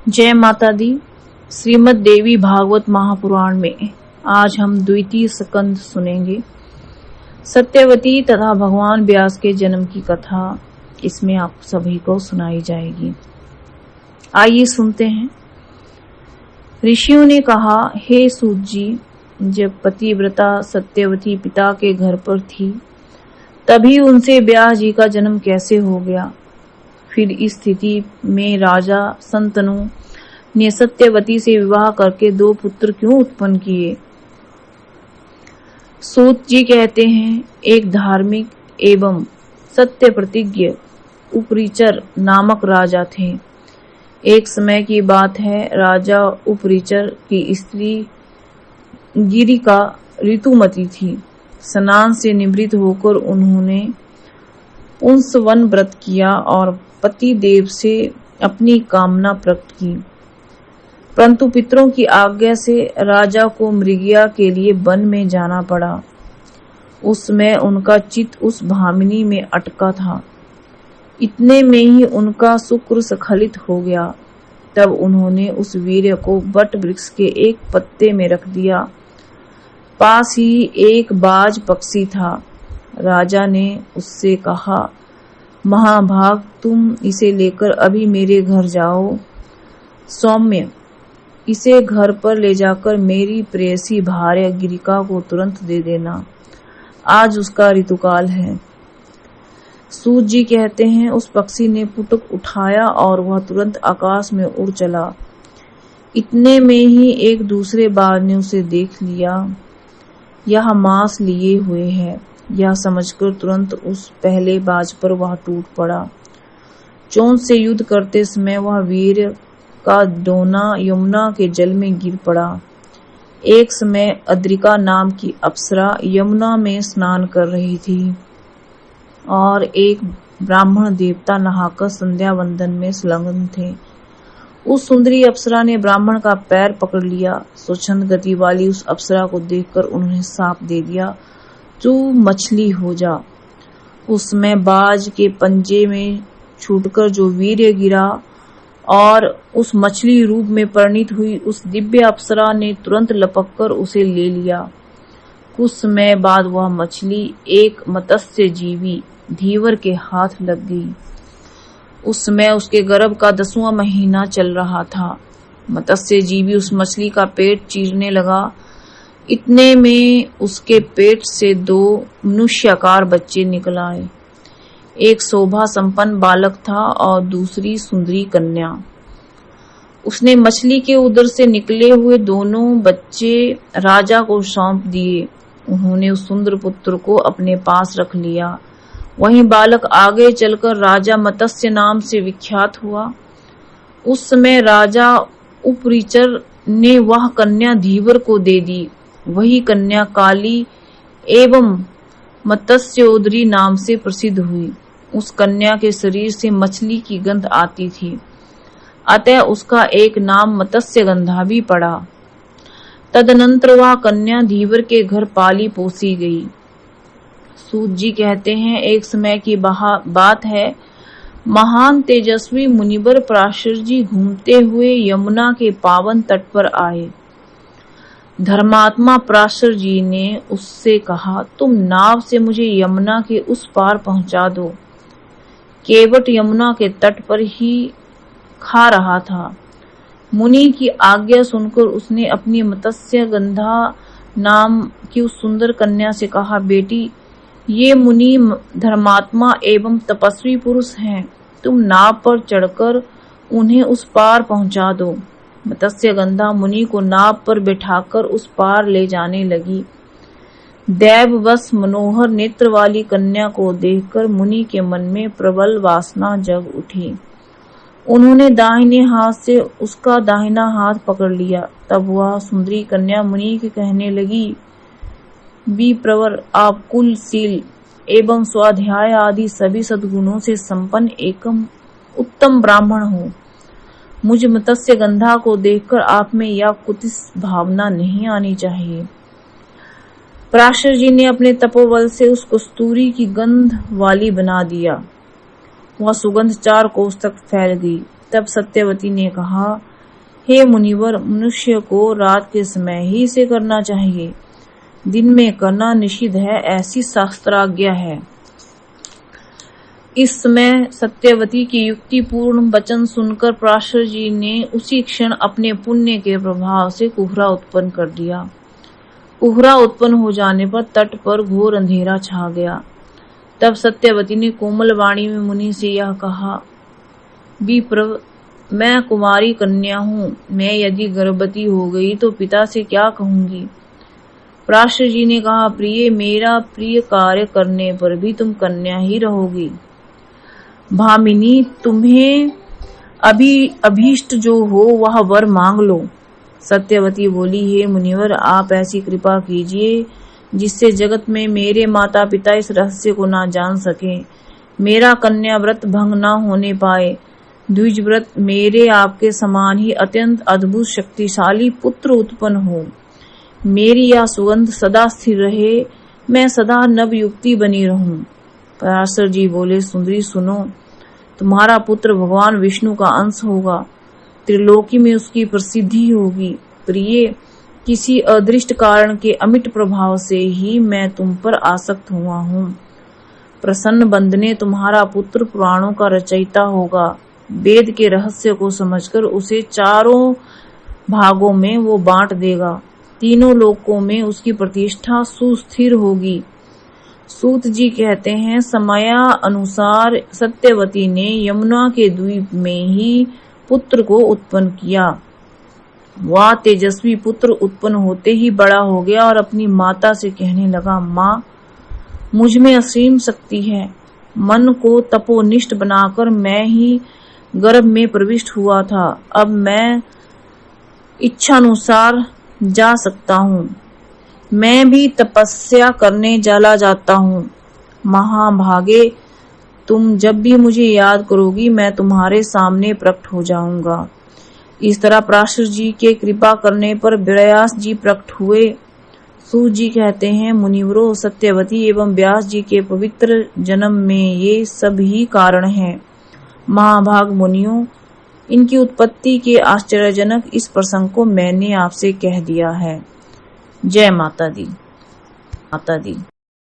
जय माता दी। श्रीमद् देवी भागवत महापुराण में आज हम द्वितीय स्कंद सुनेंगे। सत्यवती तथा भगवान व्यास के जन्म की कथा इसमें आप सभी को सुनाई जाएगी। आइए सुनते हैं। ऋषियों ने कहा, हे सूत जी, जब पतिव्रता सत्यवती पिता के घर पर थी तभी उनसे व्यास जी का जन्म कैसे हो गया? फिर इस स्थिति में राजा संतनु ने सत्यवती से विवाह करके 2 पुत्र क्यों उत्पन्न किए? सूत जी कहते हैं, एक धार्मिक एवं सत्य प्रतिज्ञ उपरिचर नामक राजा थे। एक समय की बात है, राजा उपरिचर की स्त्री गिरिका ऋतुमती थी। स्नान से निवृत्त होकर उन्होंने पुंसवन व्रत किया और पति देव से अपनी कामना प्रकट की, परंतु पितरों की आज्ञा से राजा को मृगया के लिए वन में जाना पड़ा। उस समय उनका चित्त उस भामिनी में अटका था। इतने में ही उनका शुक्र स्खलित हो गया। तब उन्होंने उस वीर्य को वट वृक्ष के एक पत्ते में रख दिया। पास ही एक बाज पक्षी था। राजा ने उससे कहा, महाभाग, तुम इसे लेकर अभी मेरे घर जाओ। सौम्य, इसे घर पर ले जाकर मेरी प्रेयसी भार्या गिरिका को तुरंत दे देना। आज उसका ऋतुकाल है। सूत जी कहते हैं, उस पक्षी ने पुटक उठाया और वह तुरंत आकाश में उड़ चला। इतने में ही एक दूसरे बाज ने उसे देख लिया। यह मांस लिए हुए है, यह समझकर तुरंत उस पहले बाज पर वह टूट पड़ा। चोंच से युद्ध करते समय वह वीर का डोना यमुना के जल में गिर पड़ा। एक समय अद्रिका नाम की अप्सरा यमुना में स्नान कर रही थी और एक ब्राह्मण देवता नहाकर संध्या वंदन में संलग्न थे। उस सुंदरी अप्सरा ने ब्राह्मण का पैर पकड़ लिया। स्वच्छंद गति वाली उस अप्सरा को देखकर उन्होंने साप दे दिया, तू मछली हो जा। उसमें बाज के पंजे में छूटकर जो वीर्य गिरा और उस मछली रूप में परिणित हुई, उस दिव्य अप्सरा ने तुरंत लपककर उसे ले लिया। कुछ समय बाद वह मछली एक मत्स्य जीवी धीवर के हाथ लग गई। उस समय उसके गर्भ का 10वां महीना चल रहा था। मत्स्य जीवी उस मछली का पेट चीरने लगा। इतने में उसके पेट से 2 मनुष्याकार बच्चे निकल आए। एक शोभा संपन्न बालक था और दूसरी सुंदरी कन्या। उसने मछली के उदर से निकले हुए दोनों बच्चे राजा को सौंप दिए। उन्होंने उस सुंदर पुत्र को अपने पास रख लिया। वहीं बालक आगे चलकर राजा मत्स्य नाम से विख्यात हुआ। उस समय राजा उपरिचर ने वह कन्या धीवर को दे दी। वही कन्या काली एवं मत्स्योदरी नाम से प्रसिद्ध हुई। उस कन्या के शरीर से मछली की गंध आती थी, अतः उसका एक नाम मत्स्यगंधा भी पड़ा। तदनंतर वह कन्या धीवर के घर पाली पोसी गई। सूत जी कहते हैं, एक समय की बात है, महान तेजस्वी मुनिवर पराशर जी घूमते हुए यमुना के पावन तट पर आए। धर्मात्मा पराशर जी ने उससे कहा, तुम नाव से मुझे यमुना के उस पार पहुंचा दो। केवट यमुना के तट पर ही खा रहा था। मुनि की आज्ञा सुनकर उसने अपनी मत्स्यगंधा नाम की उस सुंदर कन्या से कहा, बेटी, ये मुनि धर्मात्मा एवं तपस्वी पुरुष हैं। तुम नाव पर चढ़कर उन्हें उस पार पहुंचा दो। मत्स्यगंधा मुनि को नाव पर बैठाकर उस पार ले जाने लगी। दैववश मनोहर नेत्र वाली कन्या को देखकर मुनि के मन में प्रबल वासना जग उठी। उन्होंने दाहिने हाथ से उसका दाहिना हाथ पकड़ लिया। तब वह सुंदरी कन्या मुनि के कहने लगी, विप्रवर, आप कुलशील एवं स्वाध्याय आदि सभी सद्गुणों से संपन्न एकम उत्तम ब्राह्मण हो। मुझ मत्स्यगंधा को देखकर आप में यह कुतिस भावना नहीं आनी चाहिए। पराशर जी ने अपने तपोबल से उस कस्तूरी की गंध वाली बना दिया। वह सुगंध 4 कोस तक फैल गई। तब सत्यवती ने कहा, हे मुनिवर, मनुष्य को रात के समय ही इसे करना चाहिए, दिन में करना निषिद्ध है, ऐसी शास्त्राज्ञा है। इस समय सत्यवती की युक्तिपूर्ण वचन सुनकर पराशर जी ने उसी क्षण अपने पुण्य के प्रभाव से कुहरा उत्पन्न कर दिया। कुहरा उत्पन्न हो जाने पर तट पर घोर अंधेरा छा गया। तब सत्यवती ने कोमल वाणी में मुनि से यह कहा, विप्रव, मैं कुमारी कन्या हूँ, मैं यदि गर्भवती हो गई तो पिता से क्या कहूंगी। पराशर जी ने कहा, प्रिय, मेरा प्रिय कार्य करने पर भी तुम कन्या ही रहोगी। भामिनी, तुम्हें अभी अभीष्ट जो हो वह वर मांग लो। सत्यवती बोली, हे मुनिवर, आप ऐसी कृपा कीजिए जिससे जगत में मेरे माता पिता इस रहस्य को ना जान सके, मेरा कन्या व्रत भंग ना होने पाए, द्विज व्रत मेरे आपके समान ही अत्यंत अद्भुत शक्तिशाली पुत्र उत्पन्न हो, मेरी यह सुगंध सदा स्थिर रहे, मैं सदा नवयुक्ति बनी रहूं। पराशर जी बोले, सुंदरी सुनो, तुम्हारा पुत्र भगवान विष्णु का अंश होगा, त्रिलोकी में उसकी प्रसिद्धि होगी। प्रिय, किसी अदृष्ट कारण के अमिट प्रभाव से ही मैं तुम पर आसक्त हुआ हूँ। प्रसन्न बंधने तुम्हारा पुत्र पुराणों का रचयिता होगा, वेद के रहस्य को समझकर उसे चारों भागों में वो बांट देगा, तीनों लोकों में उसकी प्रतिष्ठा सुस्थिर होगी। सूत जी कहते हैं, समयानुसार सत्यवती ने यमुना के द्वीप में ही पुत्र को उत्पन्न किया। वह तेजस्वी पुत्र उत्पन्न होते ही बड़ा हो गया और अपनी माता से कहने लगा, माँ, मुझ में असीम शक्ति है, मन को तपोनिष्ठ बनाकर मैं ही गर्भ में प्रविष्ट हुआ था, अब मैं इच्छानुसार जा सकता हूँ, मैं भी तपस्या करने चला जाता हूँ। महाभागे, तुम जब भी मुझे याद करोगी मैं तुम्हारे सामने प्रकट हो जाऊंगा। इस तरह पराशर जी के कृपा करने पर व्यास जी प्रकट हुए। सूत जी कहते हैं, मुनिवरों, सत्यवती एवं व्यास जी के पवित्र जन्म में ये सब ही कारण हैं। महाभाग मुनियों, इनकी उत्पत्ति के आश्चर्यजनक इस प्रसंग को मैंने आपसे कह दिया है। जय माता दी।